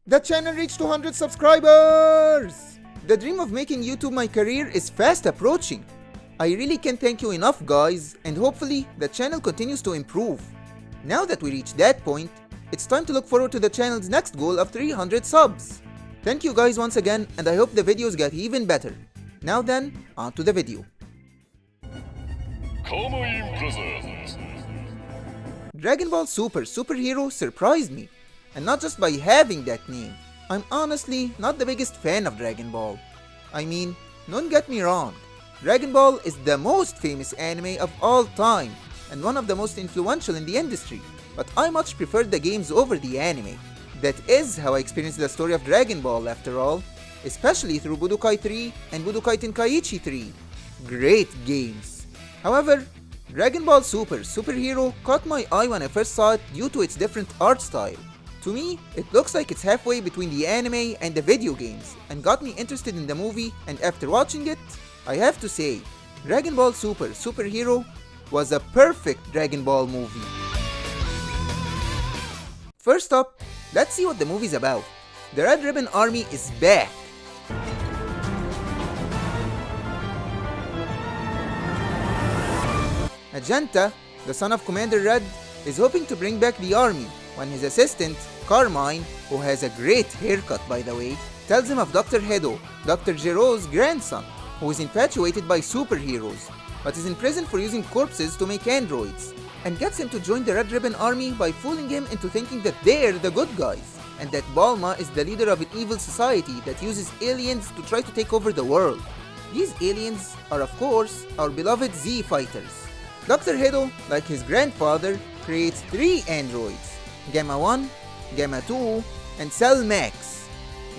The channel reached 200 subscribers! The dream of making YouTube my career is fast approaching. I really can't thank you enough, guys, and hopefully the channel continues to improve. Now that we reached that point, it's time to look forward to the channel's next goal of 300 subs. Thank you guys once again, and I hope the videos get even better. Now then, on to the video. Dragon Ball Super Superhero surprised me, and not just by having that name. I'm honestly not the biggest fan of Dragon Ball. I mean, don't get me wrong, Dragon Ball is the most famous anime of all time, and one of the most influential in the industry, but I much preferred the games over the anime. That is how I experienced the story of Dragon Ball after all, especially through Budokai 3 and Budokai Tenkaichi 3. Great games. However, Dragon Ball Super Superhero caught my eye when I first saw it due to its different art style. To me, it looks like it's halfway between the anime and the video games, and got me interested in the movie, and after watching it, I have to say, Dragon Ball Super Superhero was a perfect Dragon Ball movie. First up, let's see what the movie's about. The Red Ribbon Army is back. Magenta, the son of Commander Red, is hoping to bring back the army when his assistant, Carmine, who has a great haircut by the way, tells him of Dr. Hedo, Dr. Gero's grandson, who is infatuated by superheroes, but is in prison for using corpses to make androids, and gets him to join the Red Ribbon Army by fooling him into thinking that they're the good guys, and that Bulma is the leader of an evil society that uses aliens to try to take over the world. These aliens are of course our beloved Z fighters. Dr. Hedo, like his grandfather, creates 3 androids, Gamma 1, Gamma 2, and Cell Max.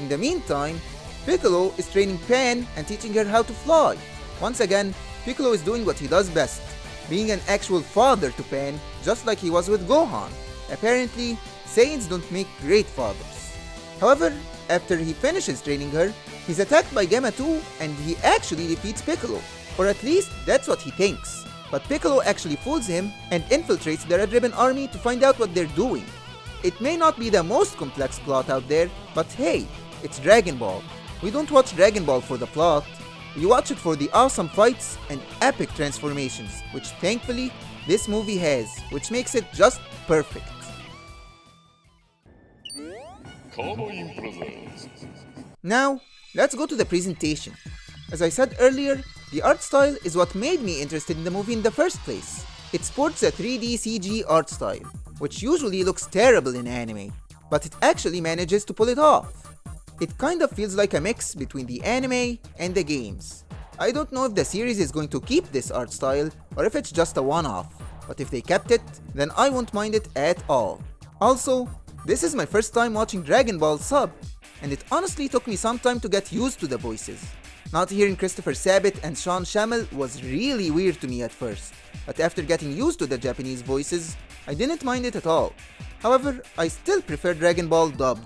In the meantime, Piccolo is training Pan and teaching her how to fly. Once again, Piccolo is doing what he does best, being an actual father to Pan, just like he was with Gohan. Apparently, Saiyans don't make great fathers. However, after he finishes training her, he's attacked by Gamma 2 and he actually defeats Piccolo, or at least that's what he thinks. But Piccolo actually fools him and infiltrates the Red Ribbon Army to find out what they're doing. It may not be the most complex plot out there, but hey, it's Dragon Ball. We don't watch Dragon Ball for the plot, we watch it for the awesome fights and epic transformations, which thankfully this movie has, which makes it just perfect. Now, let's go to the presentation. As I said earlier, the art style is what made me interested in the movie in the first place. It sports a 3D CG art style, which usually looks terrible in anime, but it actually manages to pull it off. It kind of feels like a mix between the anime and the games. I don't know if the series is going to keep this art style or if it's just a one-off, but if they kept it, then I won't mind it at all. Also, this is my first time watching Dragon Ball sub, and it honestly took me some time to get used to the voices. Not hearing Christopher Sabat and Sean Shamel was really weird to me at first, but after getting used to the Japanese voices, I didn't mind it at all. However, I still prefer Dragon Ball dubbed.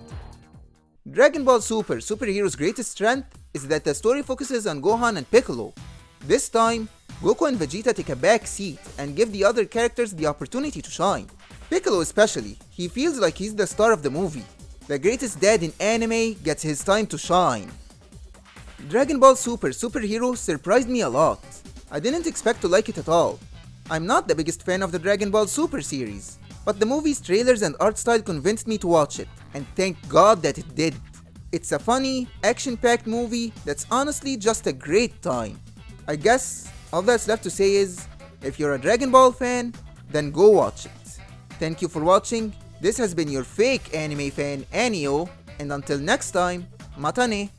Dragon Ball Super Superhero's greatest strength is that the story focuses on Gohan and Piccolo. This time, Goku and Vegeta take a back seat and give the other characters the opportunity to shine. Piccolo especially, he feels like he's the star of the movie. The greatest dad in anime gets his time to shine. Dragon Ball Super Superhero surprised me a lot. I didn't expect to like it at all. I'm not the biggest fan of the Dragon Ball Super series, but the movie's trailers and art style convinced me to watch it, and thank God that it did. It's a funny, action-packed movie that's honestly just a great time. I guess all that's left to say is, if you're a Dragon Ball fan, then go watch it. Thank you for watching. This has been your fake anime fan, Anio, and until next time, matane!